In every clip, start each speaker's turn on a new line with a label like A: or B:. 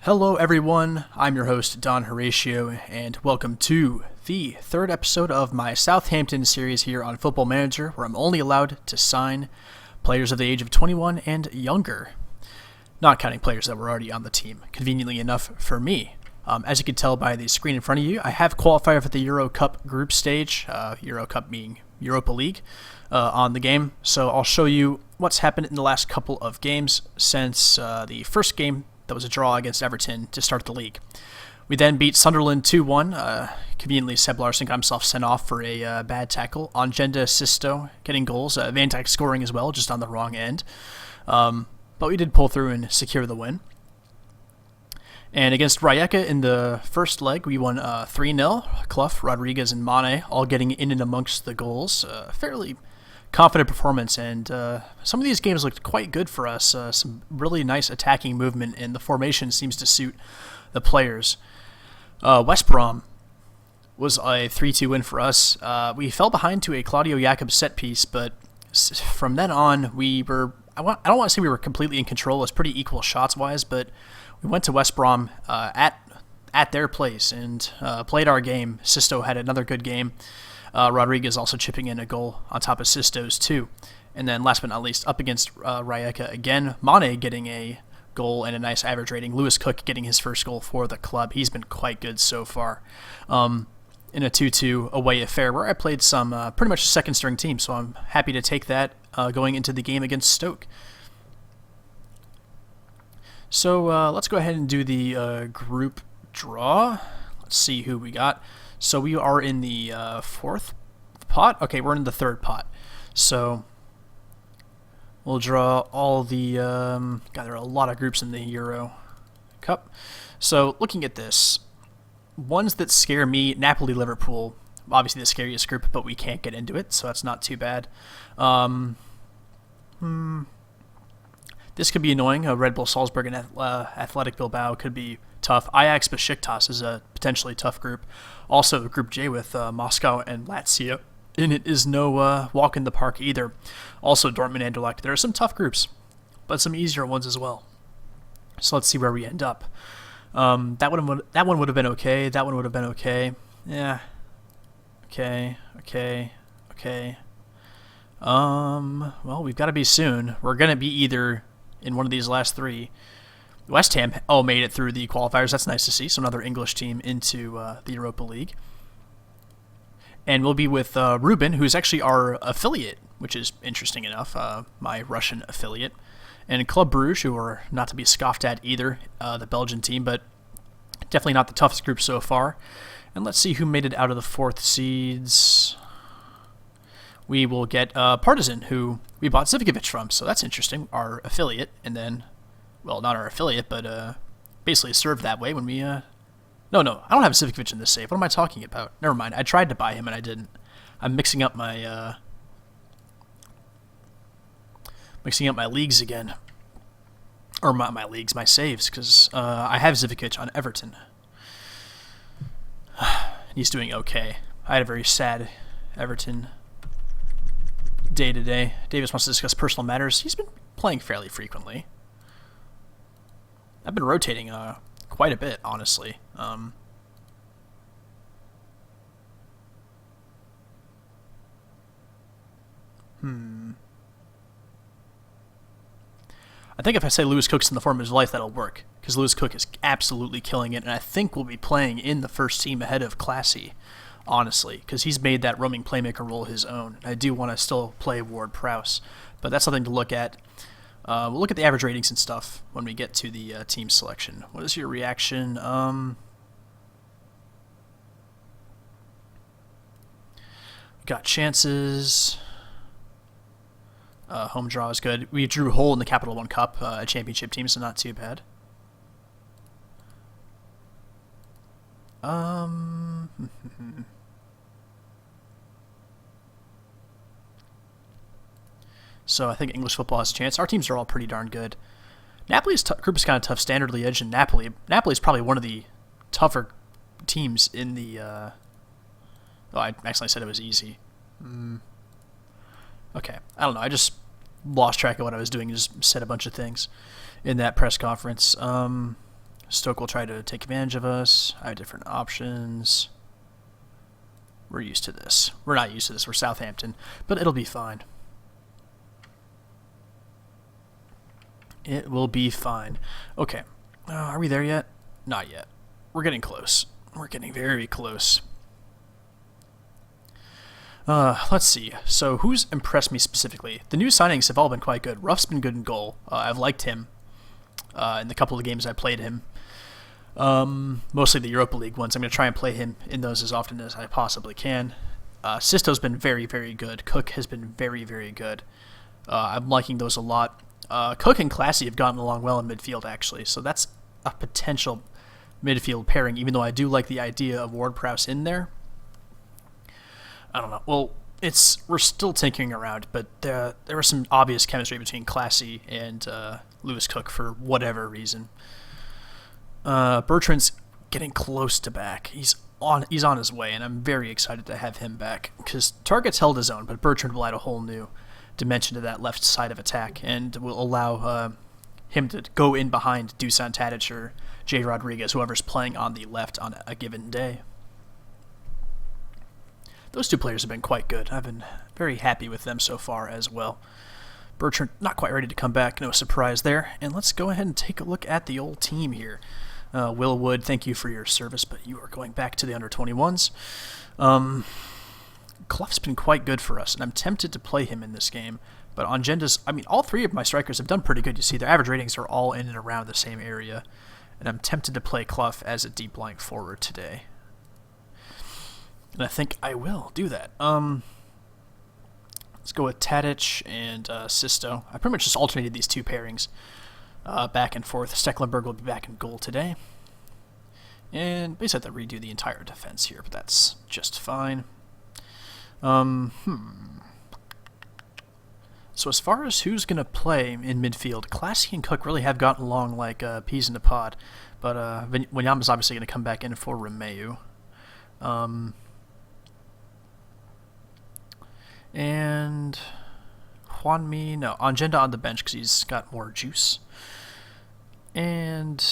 A: Hello, everyone. I'm your host, Don Horatio, and welcome to the third episode of my Southampton series here on Football Manager, where I'm only allowed to sign players of the age of 21 and younger, not counting players that were already on the team, conveniently enough for me. As you can tell by the screen in front of you, I have qualified for the Euro Cup group stage, Euro Cup being Europa League, on the game. So I'll show you what's happened in the last couple of games since the first game that was a draw against Everton to start the league. We then beat Sunderland 2-1. Conveniently, Seb Larsson got himself sent off for a bad tackle. Angenda Sisto getting goals. Van Dijk scoring as well, just on the wrong end. But we did pull through and secure the win. And against Rijeka in the first leg, we won 3-0. Clough, Rodriguez, and Mane all getting in and amongst the goals. Fairly confident performance, and some of these games looked quite good for us. Some really nice attacking movement, and the formation seems to suit the players. West Brom was a 3-2 win for us. We fell behind to a Claudio Jakobs set piece, but from then on, we were... I don't want to say we were completely in control. It was pretty equal shots-wise, but we went to West Brom at their place and played our game. Sisto had another good game. Rodriguez also chipping in a goal on top of Sisto's too. And then last but not least, up against Rijeka again, Mane getting a goal and a nice average rating. Lewis Cook getting his first goal for the club. He's been quite good so far. In a 2-2 away affair where I played some pretty much a second string team, so I'm happy to take that going into the game against Stoke. So let's go ahead and do the group draw. Let's see who we got. So we are in the fourth pot. Okay, we're in the third pot. So we'll draw all the... God, there are a lot of groups in the Euro Cup. So looking at this, ones that scare me, Napoli-Liverpool, obviously the scariest group, but we can't get into it, so that's not too bad. This could be annoying. Red Bull Salzburg and Athletic Bilbao could be tough. Ajax Besiktas is a potentially tough group. Also, Group J with Moscow and Lazio. And it is no walk in the park either. Also, Dortmund and Anderlecht. There are some tough groups, but some easier ones as well. So let's see where we end up. That one would have been okay. That one would have been okay. Yeah. Okay. Well, we've got to be soon. We're going to be either in one of these last three. West Ham made it through the qualifiers. That's nice to see. So another English team into the Europa League. And we'll be with Ruben, who's actually our affiliate, which is interesting enough, my Russian affiliate. And Club Brugge, who are not to be scoffed at either, the Belgian team, but definitely not the toughest group so far. And let's see who made it out of the fourth seeds. We will get Partizan, who we bought Zivkovic from, so that's interesting, our affiliate. And then, well, not our affiliate, but basically served that way when we... No, I don't have Zivkovic in this save. What am I talking about? Never mind, I tried to buy him and I didn't. I'm mixing up my leagues again. Or my leagues, my saves, because I have Zivkovic on Everton. He's doing okay. I had a very sad Everton day today. Davis wants to discuss personal matters. He's been playing fairly frequently. I've been rotating quite a bit, honestly. I think if I say Lewis Cook's in the form of his life, that'll work. Because Lewis Cook is absolutely killing it, and I think we'll be playing in the first team ahead of Classy, honestly. Because he's made that roaming playmaker role his own. I do want to still play Ward-Prowse, but that's something to look at. We'll look at the average ratings and stuff when we get to the team selection. What is your reaction? Got chances. Home draw is good. We drew Hull in the Capital One Cup, a championship team, so not too bad. So I think English football has a chance. Our teams are all pretty darn good. Napoli's group is kind of tough. Standard Liège and Napoli. Napoli is probably one of the tougher teams in the... Oh, I accidentally said it was easy. Okay, I don't know. I just lost track of what I was doing. Just said a bunch of things in that press conference. Stoke will try to take advantage of us. I have different options. We're used to this. We're not used to this. We're Southampton, but it'll be fine. It will be fine. Okay. Are we there yet? Not yet. We're getting close. We're getting very close. Let's see. So who's impressed me specifically? The new signings have all been quite good. Ruff's been good in goal. I've liked him in the couple of games I played him. Mostly the Europa League ones. I'm going to try and play him in those as often as I possibly can. Sisto's been very, very good. Cook has been very, very good. I'm liking those a lot. Cook and Classy have gotten along well in midfield, actually. So that's a potential midfield pairing, even though I do like the idea of Ward-Prowse in there. I don't know. Well, we're still tinkering around, but there was some obvious chemistry between Classy and Lewis Cook for whatever reason. Bertrand's getting close to back. He's on his way, and I'm very excited to have him back because Target's held his own, but Bertrand will add a whole new dimension to that left side of attack and will allow him to go in behind Dusan Tadic or Jay Rodriguez, whoever's playing on the left on a given day. Those two players have been quite good. I've been very happy with them so far as well. Bertrand not quite ready to come back, no surprise there. And let's go ahead and take a look at the old team here. Will Wood, thank you for your service, but you are going back to the under-21s. Clough's been quite good for us, and I'm tempted to play him in this game. But on Genda's, all three of my strikers have done pretty good. You see, their average ratings are all in and around the same area. And I'm tempted to play Clough as a deep lying forward today. And I think I will do that. Let's go with Tadic and Sisto. I pretty much just alternated these two pairings back and forth. Stecklenburg will be back in goal today. And basically I have to redo the entire defense here, but that's just fine. So as far as who's going to play in midfield, Classy and Cook really have gotten along like peas in a pod. But Wanyama's obviously going to come back in for Romeu. And Juanmi, no, Angenda on the bench because he's got more juice. And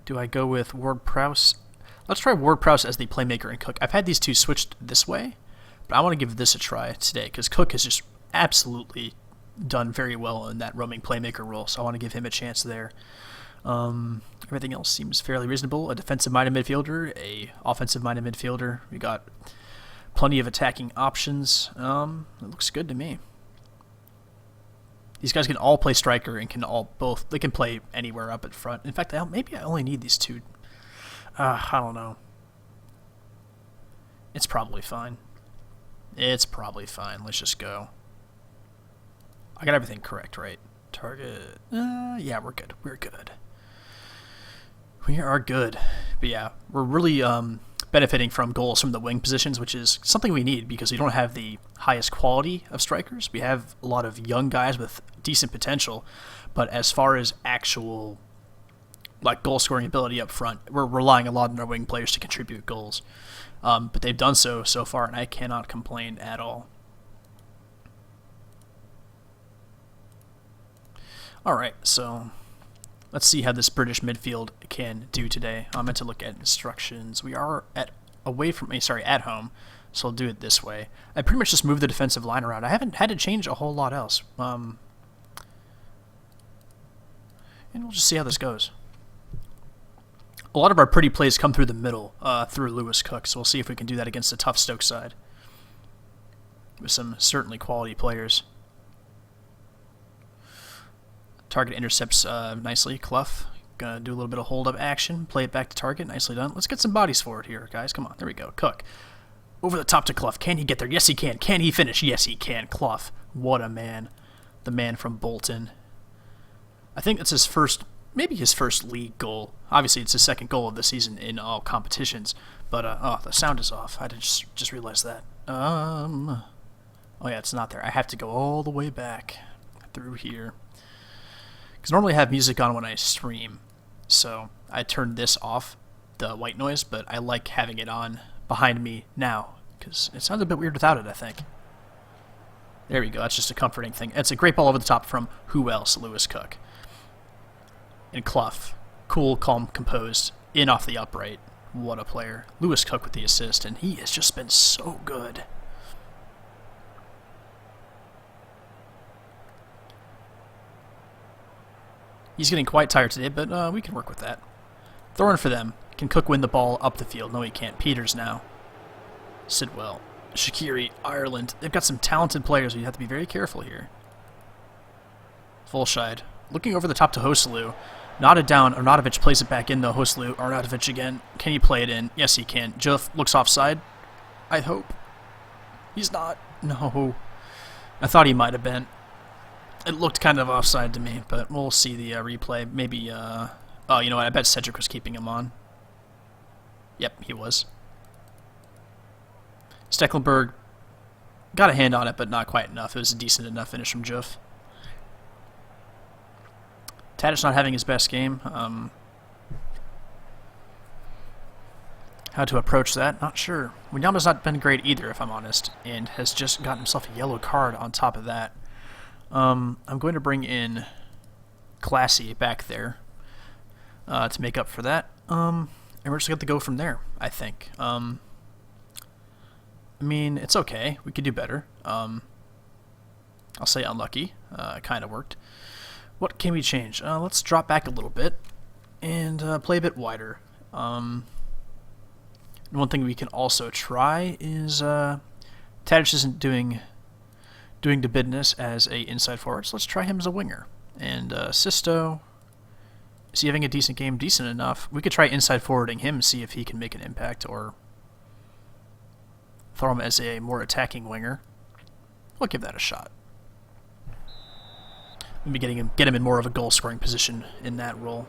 A: do I go with Ward-Prowse? Let's try Ward-Prowse as the playmaker and Cook. I've had these two switched this way, but I want to give this a try today because Cook has just absolutely done very well in that roaming playmaker role, so I want to give him a chance there. Everything else seems fairly reasonable. A defensive-minded midfielder, a offensive-minded midfielder. We got plenty of attacking options. It looks good to me. These guys can all play striker and they can play anywhere up at front. In fact, maybe I only need these two. I don't know. It's probably fine. It's probably fine. Let's just go. I got everything correct, right? Target. Yeah, we're good. We're good. We are good. But yeah, we're really benefiting from goals from the wing positions, which is something we need because we don't have the highest quality of strikers. We have a lot of young guys with decent potential, but as far as actual goal scoring ability up front, we're relying a lot on our wing players to contribute goals. But they've done so far, and I cannot complain at all. All right, so let's see how this British midfield can do today. I'm meant to look at instructions. We are at home, so I'll do it this way. I pretty much just moved the defensive line around. I haven't had to change a whole lot else. And we'll just see how this goes. A lot of our pretty plays come through the middle, through Lewis Cook, so we'll see if we can do that against a tough Stoke side. With some certainly quality players. Target intercepts nicely. Clough, gonna do a little bit of hold-up action, play it back to target, nicely done. Let's get some bodies forward here, guys. Come on, there we go. Cook. Over the top to Clough. Can he get there? Yes, he can. Can he finish? Yes, he can. Clough. What a man. The man from Bolton. I think that's maybe his first league goal. Obviously, it's his second goal of the season in all competitions. But, the sound is off. I just realized that. Oh, yeah, it's not there. I have to go all the way back through here. Because normally I have music on when I stream. So I turned this off, the white noise, but I like having it on behind me now. Because it sounds a bit weird without it, I think. There we go. That's just a comforting thing. It's a great ball over the top from who else? Lewis Cook. And Clough, cool, calm, composed, in off the upright. What a player. Lewis Cook with the assist, and he has just been so good. He's getting quite tired today, but we can work with that. Throwing for them. Can Cook win the ball up the field? No, he can't. Peters now. Sidwell. Shaqiri, Ireland. They've got some talented players, so you have to be very careful here. Volscheid. Looking over the top to Hoselu. Nodded down. Arnautovic plays it back in, though. Hoselu. Arnautovic again. Can he play it in? Yes, he can. Juff looks offside. I hope. He's not. No. I thought he might have been. It looked kind of offside to me, but we'll see the replay. Maybe, oh, you know what? I bet Cedric was keeping him on. Yep, he was. Stecklenberg got a hand on it, but not quite enough. It was a decent enough finish from Juff. Tadic not having his best game. How to approach that? Not sure. Wanyama's not been great either, if I'm honest, and has just gotten himself a yellow card on top of that. I'm going to bring in Classy back there to make up for that. And we're just going to go from there, I think. I mean, it's okay. We could do better. I'll say unlucky. Kind of worked. What can we change? Let's drop back a little bit and play a bit wider. One thing we can also try is Tadic isn't doing the business as a inside forward, so let's try him as a winger. And Sisto, is he having a decent game? Decent enough. We could try inside forwarding him, see if he can make an impact, or throw him as a more attacking winger. We'll give that a shot. Maybe get him in more of a goal-scoring position in that role.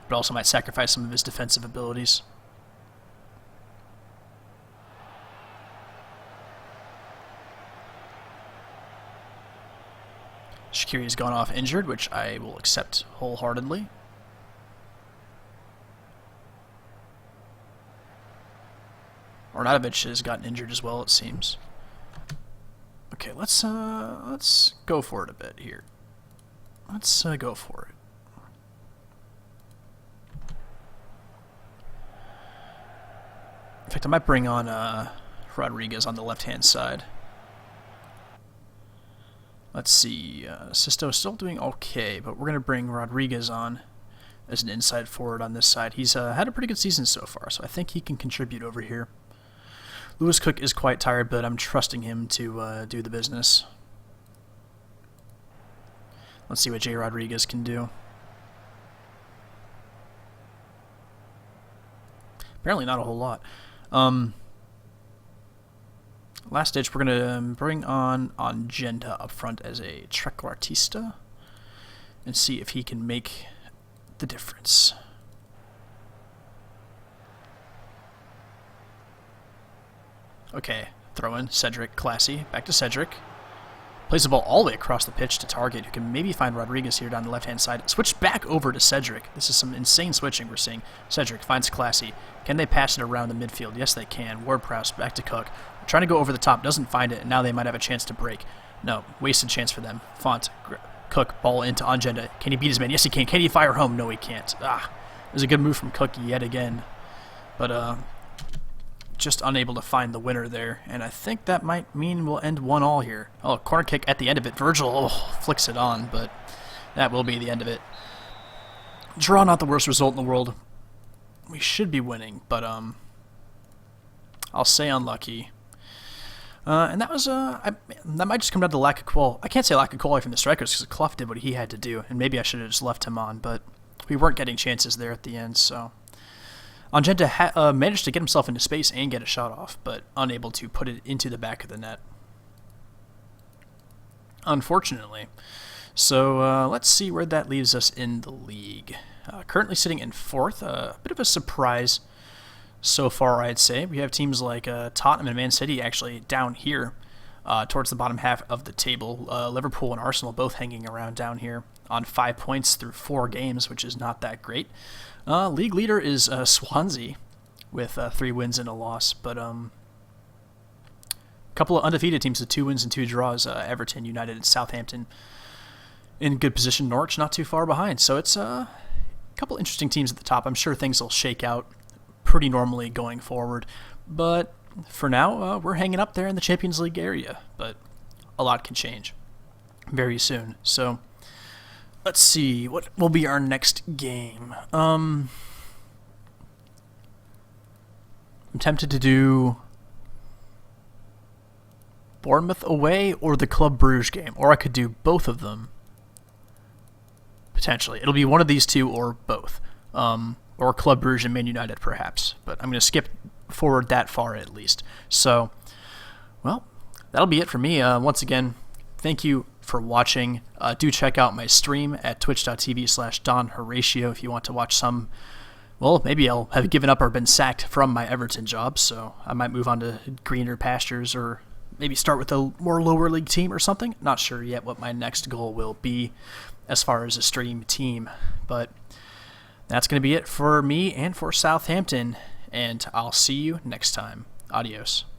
A: But also might sacrifice some of his defensive abilities. Shaqiri's gone off injured, which I will accept wholeheartedly. Arnautovic has gotten injured as well, it seems. Okay, let's go for it a bit here. Let's go for it. In fact, I might bring on Rodriguez on the left-hand side. Let's see. Sisto is still doing okay, but we're going to bring Rodriguez on as an inside forward on this side. He's had a pretty good season so far, so I think he can contribute over here. Lewis Cook is quite tired, but I'm trusting him to do the business. Let's see what Jay Rodriguez can do. Apparently not a whole lot. Last ditch, we're going to bring on Angenda up front as a trequartista and see if he can make the difference. Okay, throw in Cedric, Classy, back to Cedric. Plays the ball all the way across the pitch to Target, who can maybe find Rodriguez here down the left-hand side. Switch back over to Cedric. This is some insane switching we're seeing. Cedric finds Classy. Can they pass it around the midfield? Yes, they can. Ward-Prowse back to Cook. Trying to go over the top, doesn't find it, and now they might have a chance to break. No, wasted chance for them. Font, Cook, ball into Angenda. Can he beat his man? Yes, he can. Can he fire home? No, he can't. It was a good move from Cook yet again. But, just unable to find the winner there, and I think that might mean we'll end 1-1 here. Oh, corner kick at the end of it. Virgil flicks it on, but that will be the end of it. Draw, not the worst result in the world. We should be winning, but I'll say unlucky. And that was that might just come down to lack of quality. I can't say lack of quality from the strikers because Clough did what he had to do, and maybe I should have just left him on, but we weren't getting chances there at the end, so. Angenda managed to get himself into space and get a shot off, but unable to put it into the back of the net. Unfortunately. So let's see where that leaves us in the league. Currently sitting in 4th, a bit of a surprise so far, I'd say. We have teams like Tottenham and Man City actually down here towards the bottom half of the table. Liverpool and Arsenal both hanging around down here on 5 points through 4 games, which is not that great. League leader is Swansea with 3 wins and a loss, but a couple of undefeated teams with 2 wins and 2 draws, Everton, United, and Southampton. in good position. Norwich not too far behind. So it's a couple interesting teams at the top. I'm sure things will shake out pretty normally going forward. But for now, we're hanging up there in the Champions League area. But a lot can change very soon. So let's see. What will be our next game? I'm tempted to do Bournemouth away or the Club Brugge game. Or I could do both of them. Potentially. It'll be one of these two or both. Or Club Brugge and Man United, perhaps. But I'm going to skip forward that far at least. So, well, that'll be it for me. Once again, thank you for watching. Do check out my stream at twitch.tv/DonHoratio if you want to watch some. Well, maybe I'll have given up or been sacked from my Everton job, so I might move on to greener pastures or maybe start with a more lower league team or something. Not sure yet what my next goal will be as far as a stream team, but that's going to be it for me and for Southampton, and I'll see you next time. Adios.